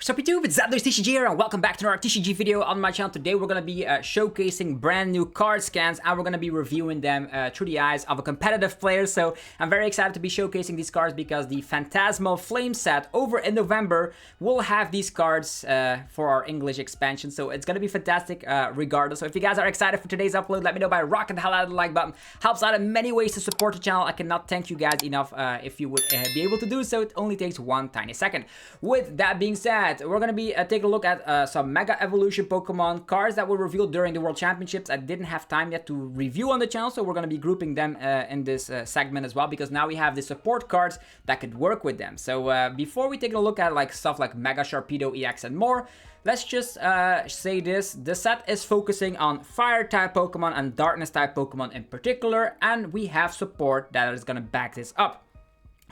What's up YouTube, it's TCG here and welcome back to another TCG video on my channel. Today we're going to be showcasing brand new card scans and we're going to be reviewing them through the eyes of a competitive player. So I'm very excited to be showcasing these cards because the Phantasmal Flames set over in November will have these cards for our English expansion. So it's going to be fantastic regardless. So if you guys are excited for today's upload, let me know by rocking the hell out of the like button. Helps out in many ways to support the channel. I cannot thank you guys enough if you would be able to do so. It only takes one tiny second. With that being said, we're going to be taking a look at some Mega Evolution Pokemon cards that were revealed during the World Championships. I didn't have time yet to review on the channel, so we're going to be grouping them in this segment as well, because now we have the support cards that could work with them. So before we take a look at stuff like Mega Sharpedo EX and more, let's just say this. The set is focusing on Fire-type Pokemon and Darkness-type Pokemon in particular, and we have support that is going to back this up.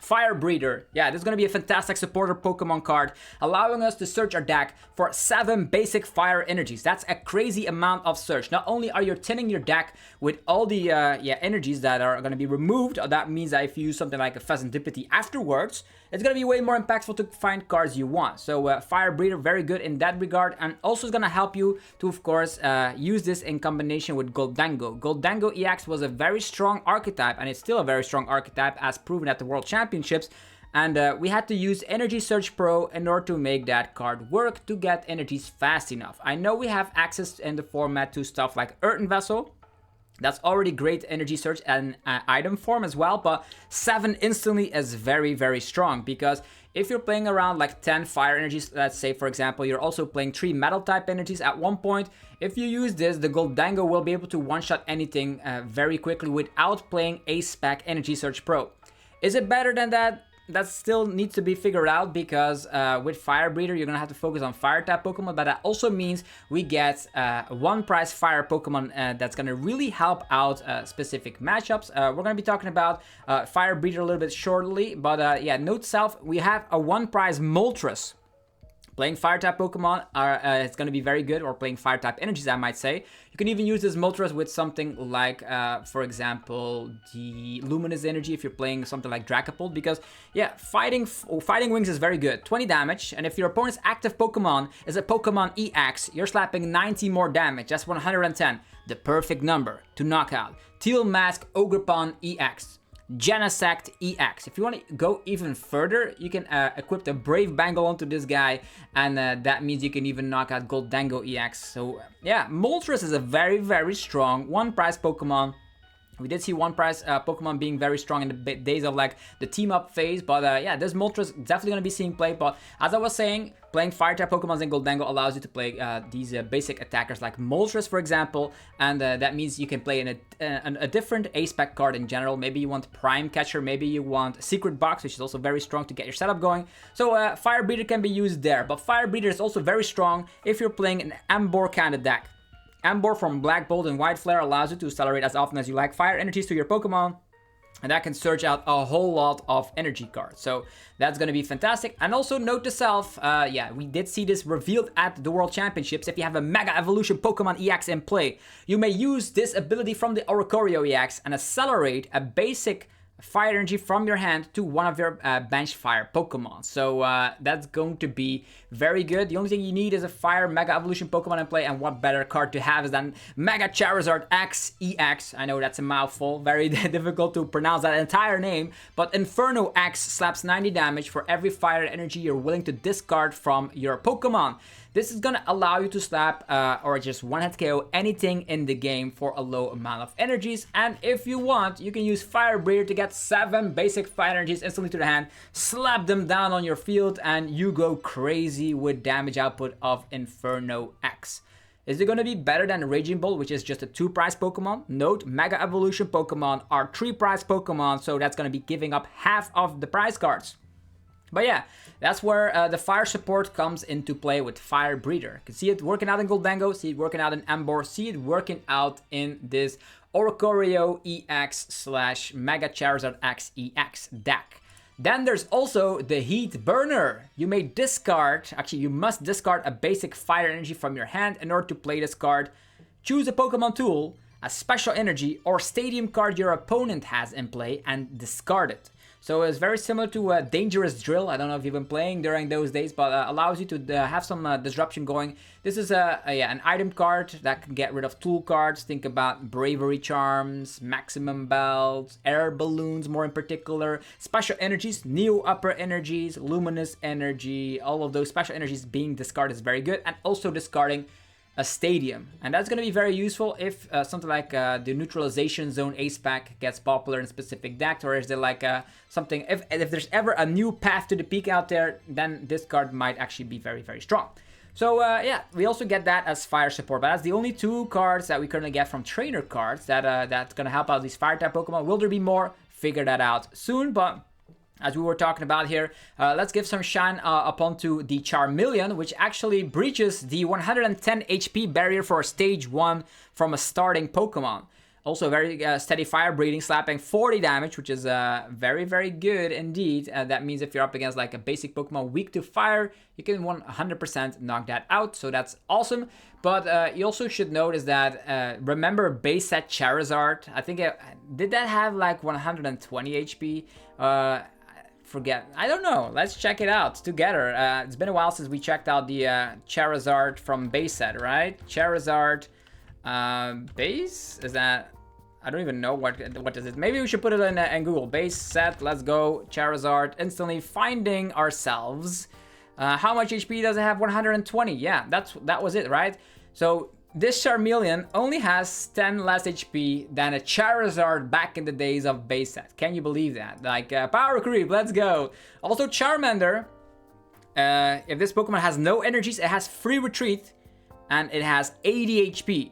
Firebreather, yeah, this is going to be a fantastic supporter Pokemon card, allowing us to search our deck for 7 basic fire energies. That's a crazy amount of search. Not only are you tinning your deck with all the energies that are going to be removed, that means that if you use something like a Phantasmal afterwards, it's going to be way more impactful to find cards you want. So Firebreather, very good in that regard, and also is going to help you to, of course, use this in combination with Gholdengo. Gholdengo EX was a very strong archetype, and it's still a very strong archetype as proven at the World Championships. And we had to use Energy Search Pro in order to make that card work to get energies fast enough. I know we have access in the format to stuff like Earthen Vessel. That's already great energy search and item form as well, but 7 instantly is very, very strong, because if you're playing around like 10 fire energies, let's say for example, you're also playing 3 metal type energies at one point, if you use this, the Gholdengo will be able to one-shot anything very quickly without playing a spec Energy Search Pro. Is it better than that? That still needs to be figured out, because with Firebreather, you're going to have to focus on Fire-type Pokemon, but that also means we get one prize Fire Pokemon that's going to really help out specific matchups. We're going to be talking about Firebreather a little bit shortly, but yeah, note to self, we have a one prize Moltres. Playing Fire-type Pokemon it's going to be very good, or playing Fire-type energies, I might say. You can even use this Moltres with something like, for example, the Luminous Energy if you're playing something like Dracopult, because, yeah, Fighting Wings is very good. 20 damage, and if your opponent's active Pokemon is a Pokemon EX, you're slapping 90 more damage. That's 110. The perfect number to knock out Teal Mask Ogerpon EX. Genesect EX. If you want to go even further, you can equip the Brave Bangle onto this guy, and that means you can even knock out Gholdengo EX. So yeah, Moltres is a very, very strong one prize Pokemon. We did see one prize Pokemon being very strong in the days of like the team up phase, but yeah, this Moltres definitely going to be seeing play. But as I was saying, playing Fire-type Pokemon in Gholdengo allows you to play these basic attackers like Moltres, for example, and that means you can play in a different A-spec card in general. Maybe you want Prime Catcher, maybe you want Secret Box, which is also very strong to get your setup going. So Firebreather can be used there, but Firebreather is also very strong if you're playing an Ambor kind of deck. Ambor from Black Bolt and White Flare allows you to accelerate as often as you like fire energies to your Pokemon, and that can search out a whole lot of energy cards. So that's going to be fantastic. And also note to self, yeah, we did see this revealed at the World Championships. If you have a Mega Evolution Pokemon EX in play, you may use this ability from the Oricorio EX and accelerate a basic fire energy from your hand to one of your bench fire Pokemon. So that's going to be very good. The only thing you need is a fire Mega Evolution Pokemon in play, and what better card to have is than Mega Charizard X EX. I know that's a mouthful, very difficult to pronounce that entire name, but Inferno X slaps 90 damage for every fire energy you're willing to discard from your Pokemon. This is going to allow you to slap or just one-hit KO anything in the game for a low amount of energies. And if you want, you can use Firebreather to get 7 basic fire energies instantly to the hand, slap them down on your field, and you go crazy with damage output of Inferno X. Is it going to be better than Raging Bolt, which is just a 2 prize Pokemon? Note, Mega Evolution Pokemon are 3 prize Pokemon, so that's going to be giving up half of the prize cards. But yeah, that's where the fire support comes into play with Firebreather. You can see it working out in Gholdengo, see it working out in Ambor, see it working out in this Oricorio EX / Mega Charizard X EX deck. Then there's also the Heat Burner. You may discard, actually you must discard a basic fire energy from your hand in order to play this card. Choose a Pokemon tool, a special energy, or stadium card your opponent has in play and discard it. So it's very similar to Dangerous Drill. I don't know if you've been playing during those days, but allows you to have some disruption going. This is an item card that can get rid of tool cards. Think about Bravery Charms, Maximum Belts, Air Balloons more in particular, Special Energies, Neo Upper Energies, Luminous Energy. All of those special energies being discarded is very good. And also discarding a Stadium, and that's going to be very useful if something like the Neutralization Zone Ace Pack gets popular in specific decks, or is there like something, if there's ever a new path to the peak out there, then this card might actually be very, very strong. So yeah, we also get that as fire support, but that's the only 2 cards that we currently get from trainer cards that's going to help out these fire type Pokemon. Will there be more? Figure that out soon, but as we were talking about here, let's give some shine upon to the Charmeleon, which actually breaches the 110 HP barrier for stage 1 from a starting Pokemon. Also very steady fire breathing, slapping 40 damage, which is very, very good indeed. That means if you're up against like a basic Pokemon weak to fire, you can 100% knock that out, so that's awesome. But you also should notice that, remember base set Charizard? I think, did that have like 120 HP? Forget. I don't know. Let's check it out together. It's been a while since we checked out the Charizard from base set, right? Charizard base? Is that... I don't even know what is it. Maybe we should put it in Google. Base set. Let's go. Charizard. Instantly finding ourselves. How much HP does it have? 120. Yeah, that was it, right? So this Charmeleon only has 10 less HP than a Charizard back in the days of base set. Can you believe that? Like, power creep, let's go. Also, Charmander, if this Pokemon has no energies, it has free retreat, and it has 80 HP.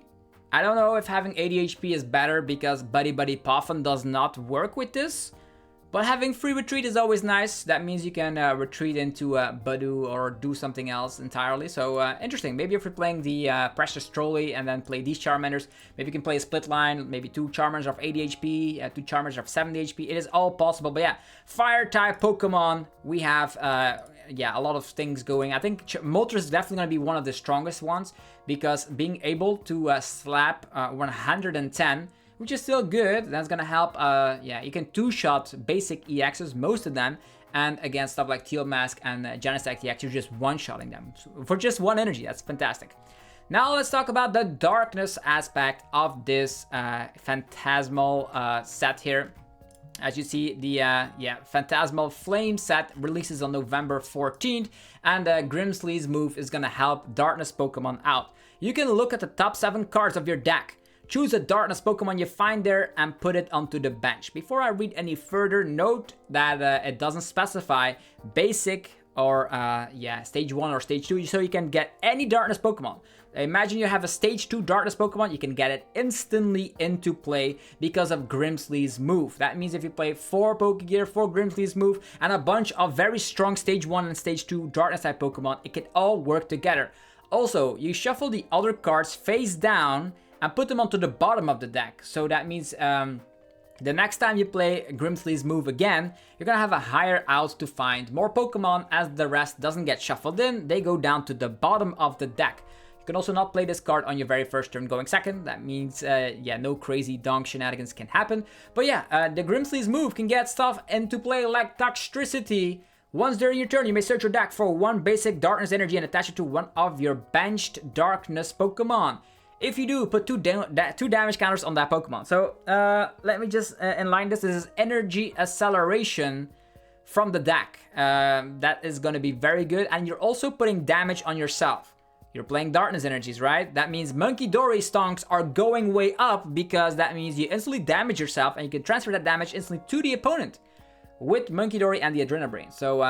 I don't know if having 80 HP is better because Buddy Buddy Puffin does not work with this. But having free retreat is always nice. That means you can retreat into Budu or do something else entirely. So interesting. Maybe if you're playing the Precious Trolley and then play these Charmanders, maybe you can play a split line, maybe 2 Charmanders of 80 HP, 2 Charmanders of 70 HP. It is all possible. But yeah, fire type Pokemon, we have yeah, a lot of things going. I think Moltres is definitely going to be one of the strongest ones because being able to slap 110, which is still good. That's gonna help, yeah, you can 2-shot basic EXs, most of them, and against stuff like Teal Mask and Genesect EX, you're just 1-shotting them for just 1 energy. That's fantastic. Now let's talk about the darkness aspect of this Phantasmal set here. As you see, the yeah, Phantasmal Flames set releases on November 14th, and Grimsley's move is gonna help Darkness Pokemon out. You can look at the top 7 cards of your deck. Choose a Darkness Pokemon you find there and put it onto the bench. Before I read any further, note that it doesn't specify basic or yeah, stage 1 or stage 2, so you can get any Darkness Pokemon. Imagine you have a stage 2 Darkness Pokemon, you can get it instantly into play because of Grimsley's move. That means if you play 4 Pokegear, 4 Grimsley's move, and a bunch of very strong stage 1 and stage 2 Darkness type Pokemon, it can all work together. Also, you shuffle the other cards face down and put them onto the bottom of the deck. So that means the next time you play Grimsley's move again, you're gonna have a higher out to find more Pokemon as the rest doesn't get shuffled in. They go down to the bottom of the deck. You can also not play this card on your very first turn going second. That means, yeah, no crazy donk shenanigans can happen. But yeah, the Grimsley's move can get stuff into play like Toxtricity. Once during your turn, you may search your deck for 1 basic Darkness energy and attach it to one of your benched Darkness Pokemon. If you do, put 2 damage counters on that Pokemon. So let me just inline this. This is Energy Acceleration from the deck. That is going to be very good. And you're also putting damage on yourself. You're playing Darkness energies, right? That means Monkey Dory stonks are going way up because that means you instantly damage yourself and you can transfer that damage instantly to the opponent with Monkey Dory and the Adrenabrain. So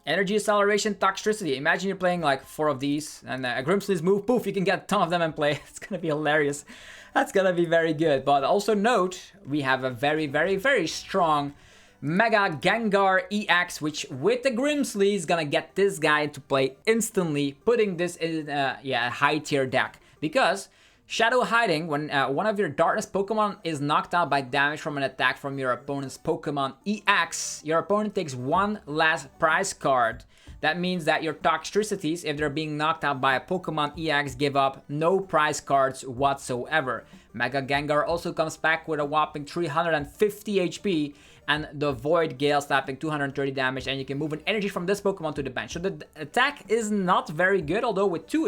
Energy Acceleration, Toxtricity. Imagine you're playing like 4 of these and a Grimsley's move, poof, you can get a ton of them in play. It's gonna be hilarious. That's gonna be very good. But also note, we have a very, very, very strong Mega Gengar EX, which with the Grimsley is gonna get this guy into play instantly, putting this in yeah, a high tier deck. Because Shadow Hiding, when one of your Darkness Pokemon is knocked out by damage from an attack from your opponent's Pokemon EX, your opponent takes 1 less prize card. That means that your Toxtricities, if they're being knocked out by a Pokemon EX, give up no prize cards whatsoever. Mega Gengar also comes back with a whopping 350 HP, and the Void Gale slapping 230 damage, and you can move an energy from this Pokemon to the bench. So the attack is not very good, although with two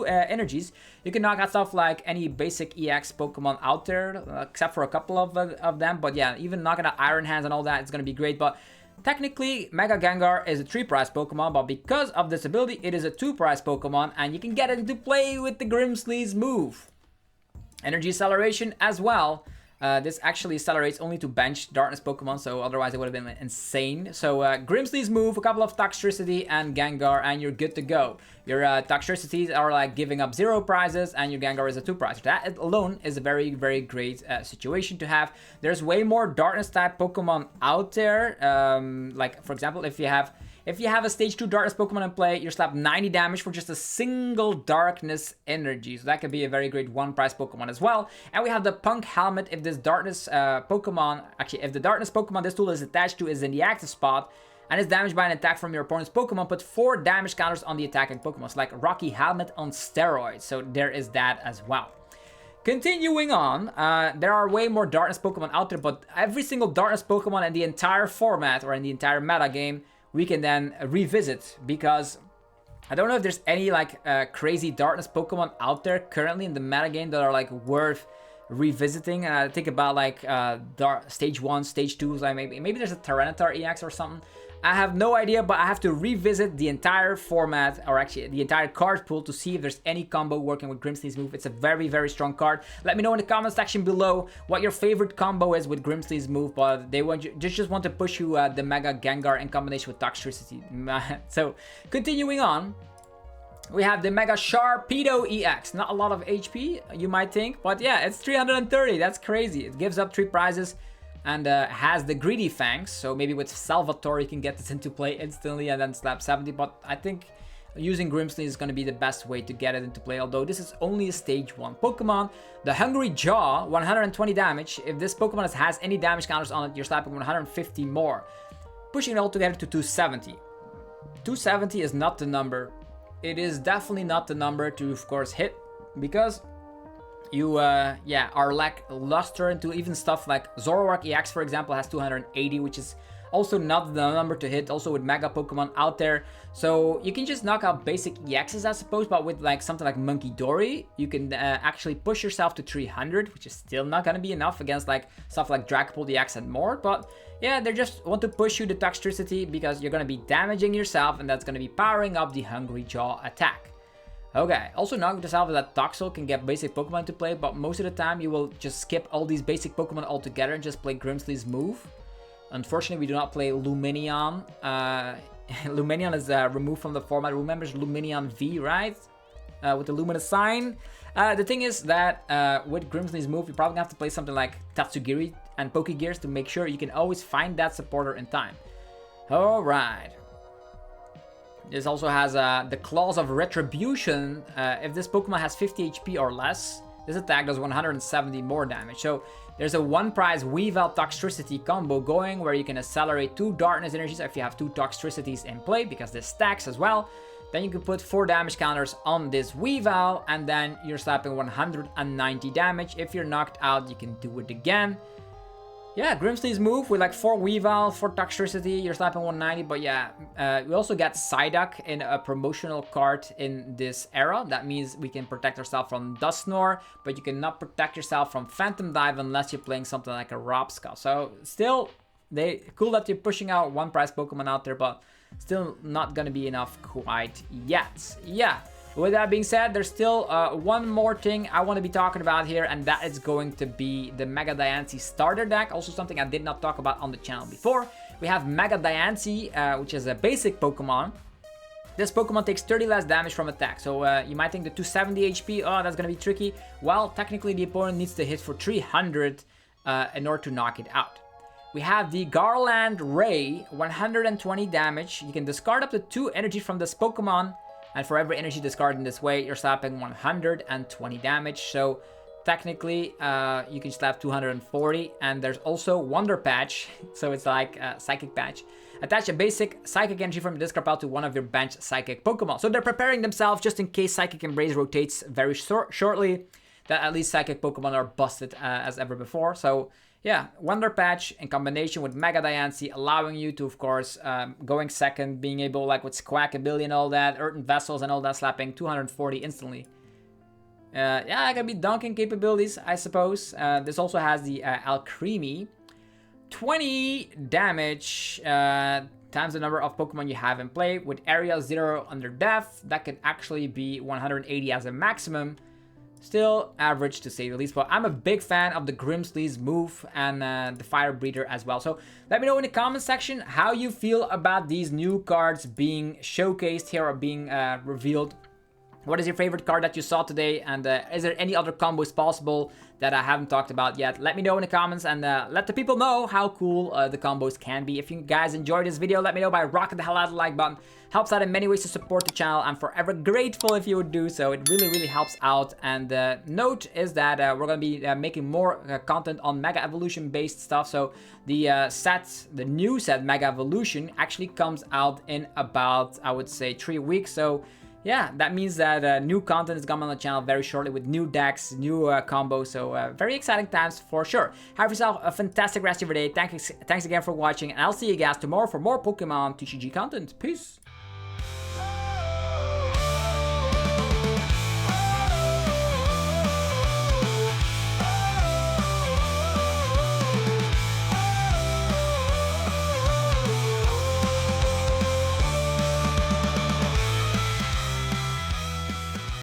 energies, you can knock out stuff like any basic EX Pokemon out there, except for a couple of them. But yeah, even knocking out Iron Hands and all that, it's going to be great. But technically, Mega Gengar is a 3-prize Pokemon, but because of this ability, it is a 2-prize Pokemon, and you can get it into play with the Grimsley's move. Energy Acceleration as well. This actually accelerates only to bench Darkness Pokemon, so otherwise it would have been insane. So Grimsley's move, a couple of Toxtricity and Gengar, and you're good to go. Your Toxtricities are like giving up 0 prizes, and your Gengar is a 2-prize. That alone is a very, very great situation to have. There's way more Darkness type Pokemon out there. Like, for example, if you have a stage 2 Darkness Pokemon in play, you slap 90 damage for just a single Darkness energy. So that could be a very great 1-prize Pokemon as well. And we have the Punk Helmet. If this Darkness Pokemon, actually, if the Darkness Pokemon this tool is attached to is in the active spot, and is damaged by an attack from your opponent's Pokemon, put 4 damage counters on the attacking Pokemon. It's like Rocky Helmet on steroids. So there is that as well. Continuing on, there are way more Darkness Pokemon out there, but every single Darkness Pokemon in the entire format or in the entire meta game, we can then revisit, because I don't know if there's any like crazy Darkness Pokemon out there currently in the metagame that are like worth revisiting. Think about like stage 1, stage 2, like maybe there's a Tyranitar EX or something. I have no idea, but I have to revisit the entire format, or actually the entire card pool, to see if there's any combo working with Grimsley's move. It's a very, very strong card. Let me know in the comment section below what your favorite combo is with Grimsley's move, but they want you, just want to push you the Mega Gengar in combination with Toxtricity. So, continuing on, we have the Mega Sharpedo EX. Not a lot of HP, you might think, but yeah, it's 330. That's crazy. It gives up 3 prizes. And has the Greedy Fangs, so maybe with Salvatore you can get this into play instantly and then slap 70, but I think using Grimsley is going to be the best way to get it into play, although this is only a stage 1 Pokemon. The Hungry Jaw, 120 damage. If this Pokemon has any damage counters on it, you're slapping 150 more, pushing it all together to 270. 270 is not the number. It is definitely not the number to, of course, hit, because you are lackluster into even stuff like Zoroark EX, for example, has 280, which is also not the number to hit, also with Mega Pokemon out there. So you can just knock out basic EXs, I suppose, but with like something like Monkey Dory, you can actually push yourself to 300, which is still not gonna be enough against like stuff like Dragapult EX and more. But yeah, they just want to push you to Toxtricity because you're gonna be damaging yourself, and that's gonna be powering up the Hungry Jaw attack. Okay, also knocking this out with that Toxel can get basic Pokemon to play, but most of the time you will just skip all these basic Pokemon altogether and just play Grimsley's move. Unfortunately, we do not play Lumineon. Lumineon is removed from the format. Remember Lumineon V, right? With the Luminous sign. The thing is that with Grimsley's move, you probably have to play something like Tatsugiri and Pokegears to make sure you can always find that supporter in time. Alright. This also has the Claws of Retribution. If this Pokemon has 50 HP or less, this attack does 170 more damage. So there's a 1-prize Weavile Toxtricity combo going, where you can accelerate 2 Darkness energies if you have 2 Toxtricities in play, because this stacks as well. Then you can put 4 damage counters on this Weavile, and then you're slapping 190 damage. If you're knocked out, you can do it again. Yeah, Grimsley's move with like 4 Weavile, 4 Toxtricity, you're slapping 190, but yeah, we also get Psyduck in a promotional card in this era. That means we can protect ourselves from Dusknoir, but you cannot protect yourself from Phantom Dive unless you're playing something like a Robskull. So still, cool that you're pushing out 1-prize Pokemon out there, but still not gonna be enough quite yet. Yeah. With that being said, there's still one more thing I want to be talking about here, and that is going to be the Mega Diancie starter deck. Also something I did not talk about on the channel before. We have Mega Diancie, which is a basic Pokemon. This Pokemon takes 30 less damage from attack. So you might think the 270 HP, oh, that's going to be tricky. Well, technically the opponent needs to hit for 300 in order to knock it out. We have the Garland Ray, 120 damage. You can discard up to 2 energy from this Pokemon. And for every energy discarded in this way, you're slapping 120 damage. So technically, you can slap 240. And there's also Wonder Patch. So it's like a Psychic Patch. Attach a basic Psychic energy from the discard pile to one of your bench Psychic Pokemon. So they're preparing themselves just in case Psychic Embrace rotates very shortly. That at least Psychic Pokemon are busted as ever before. So yeah, Wonder Patch in combination with Mega Diancie, allowing you to, of course, going second, being able, like with Squawkabilly and all that, Earthen Vessels and all that, slapping 240 instantly. Yeah, gonna be dunking capabilities, I suppose. This also has the Alcremie. 20 damage times the number of Pokemon you have in play. With Area 0 under Death, that could actually be 180 as a maximum. Still average to say the least, but I'm a big fan of the Grimsley's move and the Firebreather as well. So let me know in the comment section how you feel about these new cards being showcased here or being revealed. What is your favorite card that you saw today? And is there any other combos possible that I haven't talked about yet? Let me know in the comments and let the people know how cool the combos can be. If you guys enjoyed this video, let me know by rocking the hell out of the like button. Helps out in many ways to support the channel. I'm forever grateful if you would do so. It really, really helps out. And note is that we're going to be making more content on Mega Evolution based stuff. So the the new set Mega Evolution actually comes out in about, I would say, 3 weeks. So yeah, that means that new content is coming on the channel very shortly with new decks, new combos, so very exciting times for sure. Have yourself a fantastic rest of your day. Thanks again for watching, and I'll see you guys tomorrow for more Pokemon TCG content. Peace!